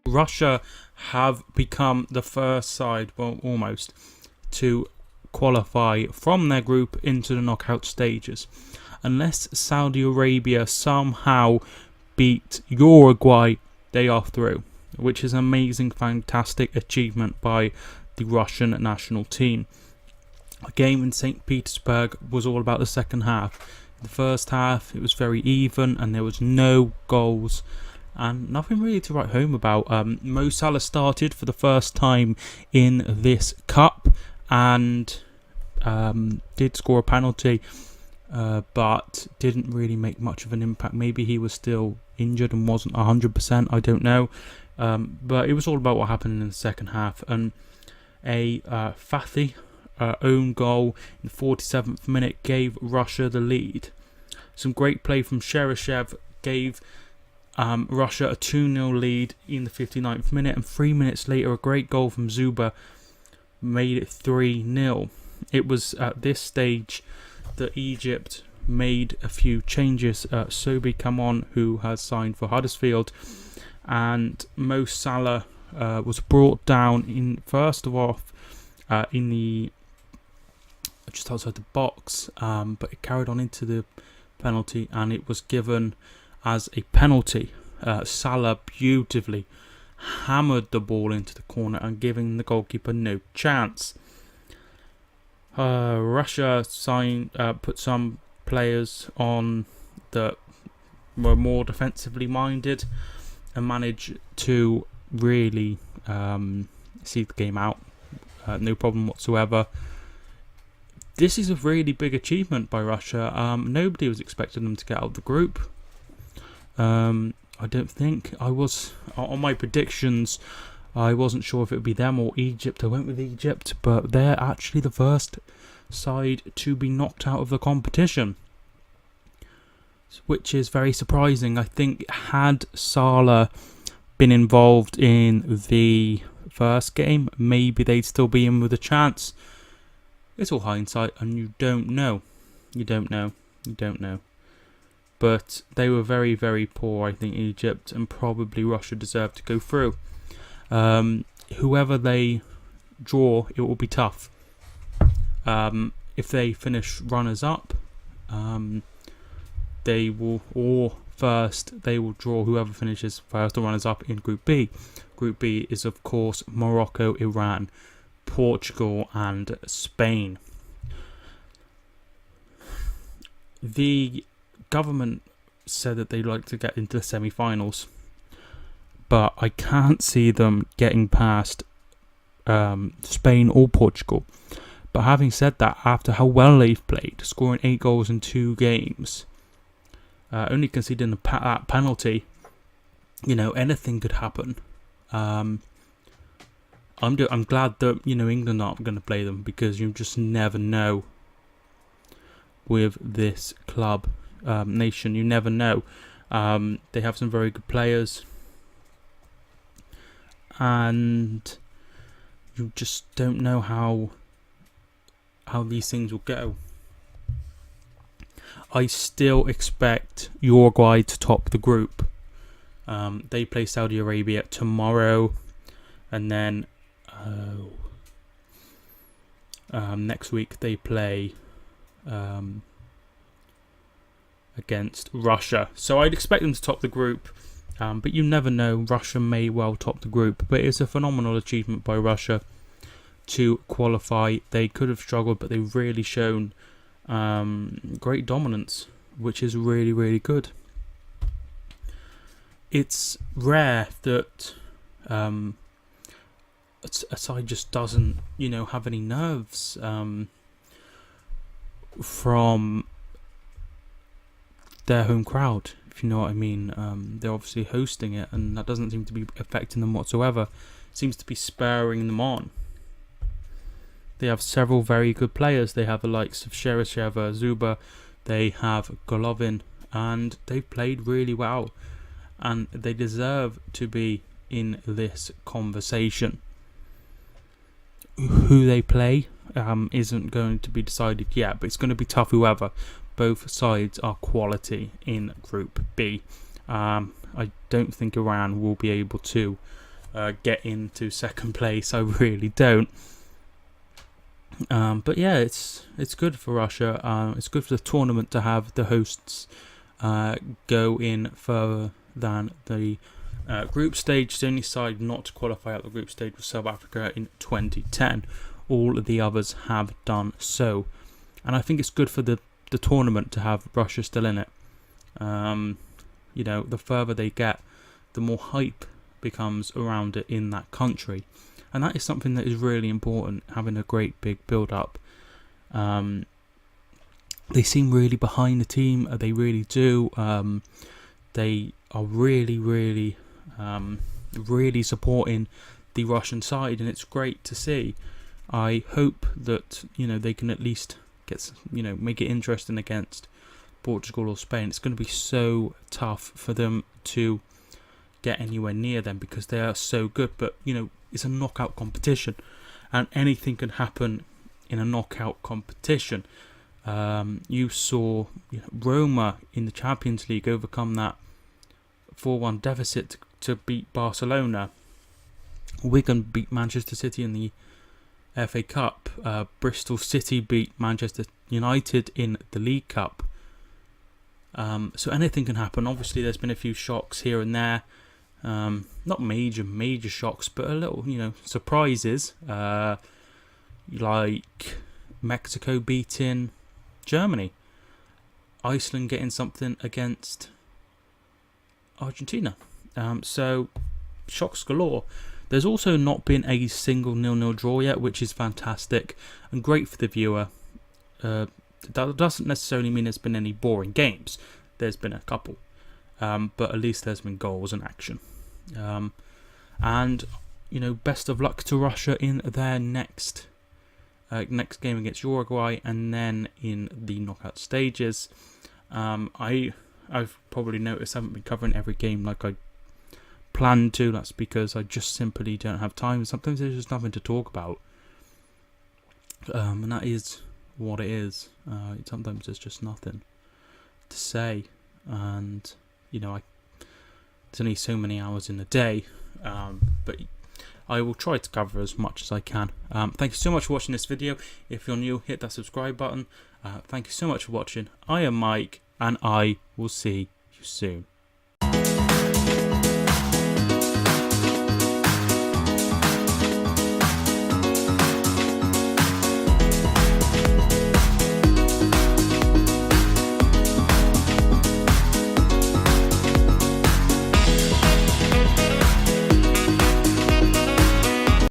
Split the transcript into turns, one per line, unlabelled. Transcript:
Russia have become the first side, well, almost, to qualify from their group into the knockout stages. Unless Saudi Arabia somehow beat Uruguay, they are through, which is an amazing, fantastic achievement by the Russian national team. A game in St. Petersburg was all about the second half. In the first half, it was very even and there was no goals and nothing really to write home about. Mo Salah started for the first time in this cup and did score a penalty, but didn't really make much of an impact. Maybe he was still injured and wasn't 100%, I don't know. But it was all about what happened in the second half. And a Fathy own goal in the 47th minute gave Russia the lead. Some great play from Cheryshev gave Russia a 2-0 lead in the 59th minute, and 3 minutes later a great goal from Zuba made it 3-0. It was at this stage that Egypt made a few changes. Sobi Kamon, who has signed for Huddersfield, and Mo Salah was brought down in first of all in the just outside the box, but it carried on into the penalty and it was given as a penalty. Salah beautifully hammered the ball into the corner and giving the goalkeeper no chance. Russia put some players on that were more defensively minded and managed to really see the game out. No problem whatsoever. This is a really big achievement by Russia. Nobody was expecting them to get out of the group. I don't think. I was on my predictions. I wasn't sure if it would be them or Egypt. I went with Egypt, but they're actually the first side to be knocked out of the competition, which is very surprising. I think had Salah been involved in the first game, maybe they'd still be in with a chance. It's all hindsight, and you don't know. But they were very, very poor, I think, Egypt, and probably Russia deserved to go through. Whoever they draw, it will be tough. If they finish runners-up, they will draw whoever finishes first or runners-up in Group B. Group B is, of course, Morocco, Iran, Portugal and Spain. The government said that they'd like to get into the semi-finals, but I can't see them getting past Spain or Portugal. But having said that, after how well they've played, scoring 8 goals in 2 games, only conceding that penalty, anything could happen. I'm glad that England aren't going to play them, because you just never know with this club nation. You never know. They have some very good players, and you just don't know how these things will go. I still expect Uruguay to top the group. They play Saudi Arabia tomorrow, and then next week they play against Russia. So I'd expect them to top the group, but you never know. Russia may well top the group, but it's a phenomenal achievement by Russia to qualify. They could have struggled, but they've really shown great dominance, which is really, really good. It's rare that a side just doesn't, have any nerves from their home crowd, if you know what I mean. They're obviously hosting it, and that doesn't seem to be affecting them whatsoever. It seems to be spurring them on. They have several very good players. They have the likes of Cheryshev, Zuba, they have Golovin, and they've played really well, and they deserve to be in this conversation. Who they play isn't going to be decided yet, but it's going to be tough whoever. Both sides are quality in Group B. I don't think Iran will be able to get into second place. I really don't. But yeah, it's good for Russia. It's good for the tournament to have the hosts go in further than the group stage. The only side not to qualify out the group stage was South Africa in 2010. All of the others have done so, and I think it's good for the tournament to have Russia still in it. You know, the further they get, the more hype becomes around it in that country, and that is something that is really important, having a great big build up. They seem really behind the team, they really do. They are really supporting the Russian side, and it's great to see. I hope that, you know, they can at least get, you know, make it interesting against Portugal or Spain. It's going to be so tough for them to get anywhere near them because they are so good. But, you know, it's a knockout competition, and anything can happen in a knockout competition. You saw, you know, Roma in the Champions League overcome that 4-1 deficit to beat Barcelona. Wigan beat Manchester City in the FA Cup. Bristol City beat Manchester United in the League Cup. So anything can happen. Obviously, there's been a few shocks here and there. Not major shocks, but a little, you know, surprises. Like Mexico beating Germany. Iceland getting something against Argentina. So shocks galore. There's also not been a single 0-0 draw yet, which is fantastic and great for the viewer. That doesn't necessarily mean there's been any boring games. There's been a couple, but at least there's been goals and action. And, you know, best of luck to Russia in their next game against Uruguay, and then in the knockout stages. I've probably noticed I haven't been covering every game like I planned to. That's because I just simply don't have time. Sometimes there's just nothing to talk about, and that is what it is. Sometimes there's just nothing to say, and, you know, there's only so many hours in a day, but I will try to cover as much as I can. Thank you so much for watching this video. If you're new, hit that subscribe button. Thank you so much for watching. I am Mike, and I will see you soon.